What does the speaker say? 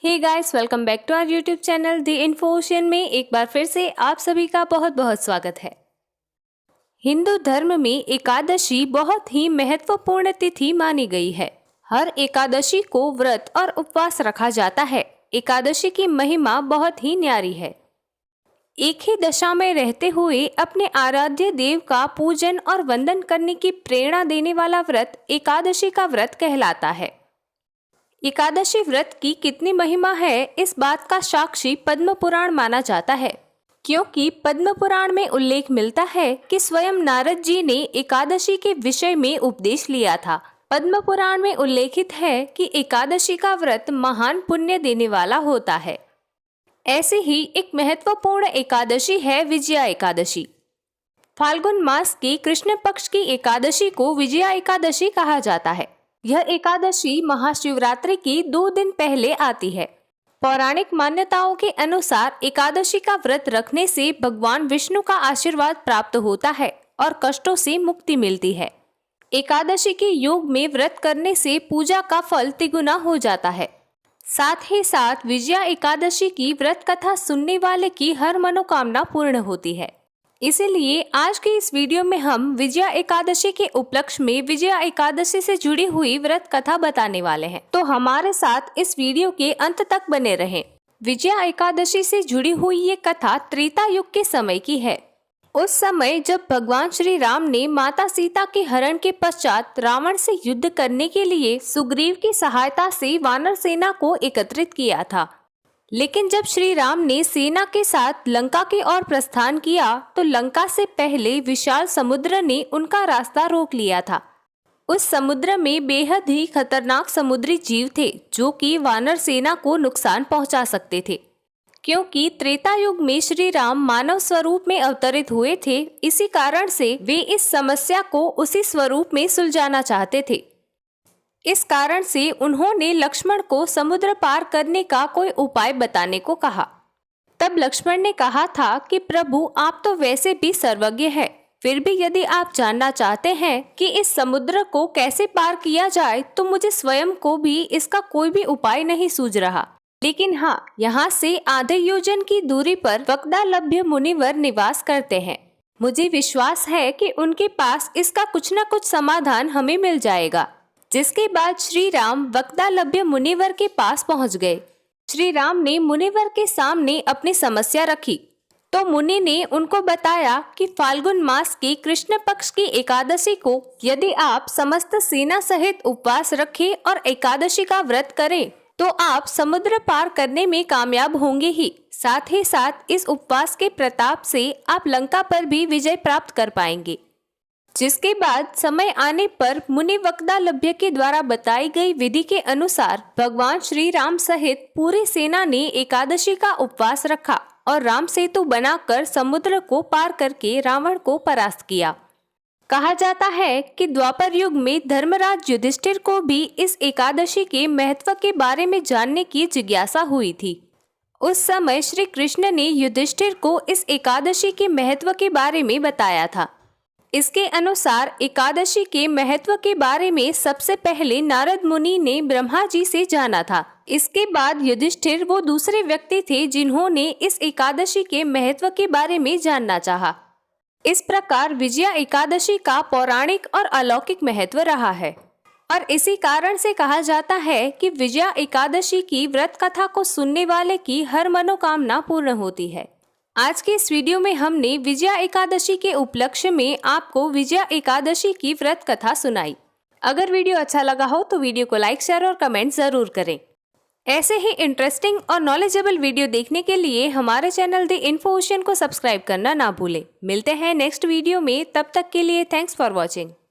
Hey guys, welcome back to our YouTube channel the इन्फोशन में एक बार फिर से आप सभी का बहुत बहुत स्वागत है। हिंदू धर्म में एकादशी बहुत ही महत्वपूर्ण तिथि मानी गई है। हर एकादशी को व्रत और उपवास रखा जाता है। एकादशी की महिमा बहुत ही न्यारी है। एक ही दशा में रहते हुए अपने आराध्य देव का पूजन और वंदन करने की प्रेरणा देने वाला व्रत एकादशी का व्रत कहलाता है। एकादशी व्रत की कितनी महिमा है, इस बात का साक्षी पद्म पुराण माना जाता है, क्योंकि पद्म पुराण में उल्लेख मिलता है कि स्वयं नारद जी ने एकादशी के विषय में उपदेश लिया था। पद्म पुराण में उल्लेखित है कि एकादशी का व्रत महान पुण्य देने वाला होता है। ऐसी ही एक महत्वपूर्ण एकादशी है विजया एकादशी। फाल्गुन मास के कृष्ण पक्ष की एकादशी को विजया एकादशी कहा जाता है। यह एकादशी महाशिवरात्रि की 2 दिन पहले आती है। पौराणिक मान्यताओं के अनुसार एकादशी का व्रत रखने से भगवान विष्णु का आशीर्वाद प्राप्त होता है और कष्टों से मुक्ति मिलती है। एकादशी के योग में व्रत करने से पूजा का फल तिगुना हो जाता है। साथ ही साथ विजया एकादशी की व्रत कथा सुनने वाले की हर मनोकामना पूर्ण होती है। इसीलिए आज के इस वीडियो में हम विजया एकादशी के उपलक्ष्य में विजया एकादशी से जुड़ी हुई व्रत कथा बताने वाले हैं, तो हमारे साथ इस वीडियो के अंत तक बने रहें। विजया एकादशी से जुड़ी हुई ये कथा त्रेता युग के समय की है। उस समय जब भगवान श्री राम ने माता सीता के हरण के पश्चात रावण से युद्ध करने के लिए सुग्रीव की सहायता से वानर सेना को एकत्रित किया था, लेकिन जब श्री राम ने सेना के साथ लंका की ओर प्रस्थान किया तो लंका से पहले विशाल समुद्र ने उनका रास्ता रोक लिया था। उस समुद्र में बेहद ही खतरनाक समुद्री जीव थे जो कि वानर सेना को नुकसान पहुंचा सकते थे। क्योंकि त्रेता युग में श्री राम मानव स्वरूप में अवतरित हुए थे, इसी कारण से वे इस समस्या को उसी स्वरूप में सुलझाना चाहते थे। इस कारण से उन्होंने लक्ष्मण को समुद्र पार करने का कोई उपाय बताने को कहा। तब लक्ष्मण ने कहा था कि प्रभु, आप तो वैसे भी सर्वज्ञ हैं, फिर भी यदि आप जानना चाहते हैं कि इस समुद्र को कैसे पार किया जाए तो मुझे स्वयं को भी इसका कोई भी उपाय नहीं सूझ रहा। लेकिन हाँ, यहाँ से आधे योजन की दूरी पर वक्दालभ्य मुनिवर निवास करते हैं। मुझे विश्वास है कि उनके पास इसका कुछ न कुछ समाधान हमें मिल जाएगा। जिसके बाद श्री राम वक्दालभ्य मुनिवर के पास पहुंच गए। श्री राम ने मुनिवर के सामने अपनी समस्या रखी तो मुनि ने उनको बताया कि फाल्गुन मास के कृष्ण पक्ष की एकादशी को यदि आप समस्त सेना सहित उपवास रखें और एकादशी का व्रत करें तो आप समुद्र पार करने में कामयाब होंगे ही। साथ ही साथ इस उपवास के प्रताप से आप लंका पर भी विजय प्राप्त कर पाएंगे। जिसके बाद समय आने पर मुनि वक्दालभ्य के द्वारा बताई गई विधि के अनुसार भगवान श्री राम सहित पूरी सेना ने एकादशी का उपवास रखा और राम सेतु बनाकर समुद्र को पार करके रावण को परास्त किया। कहा जाता है कि द्वापर युग में धर्मराज युधिष्ठिर को भी इस एकादशी के महत्व के बारे में जानने की जिज्ञासा हुई थी। उस समय श्री कृष्ण ने युधिष्ठिर को इस एकादशी के महत्व के बारे में बताया था। इसके अनुसार एकादशी के महत्व के बारे में सबसे पहले नारद मुनि ने ब्रह्मा जी से जाना था। इसके बाद युधिष्ठिर वो दूसरे व्यक्ति थे जिन्होंने इस एकादशी के महत्व के बारे में जानना चाहा। इस प्रकार विजया एकादशी का पौराणिक और अलौकिक महत्व रहा है और इसी कारण से कहा जाता है कि विजया एकादशी की व्रत कथा को सुनने वाले की हर मनोकामना पूर्ण होती है। आज के इस वीडियो में हमने विजया एकादशी के उपलक्ष्य में आपको विजया एकादशी की व्रत कथा सुनाई। अगर वीडियो अच्छा लगा हो तो वीडियो को लाइक, शेयर और कमेंट जरूर करें। ऐसे ही इंटरेस्टिंग और नॉलेजेबल वीडियो देखने के लिए हमारे चैनल द इन्फोशन को सब्सक्राइब करना ना भूलें। मिलते हैं नेक्स्ट वीडियो में, तब तक के लिए थैंक्स फॉर वॉचिंग।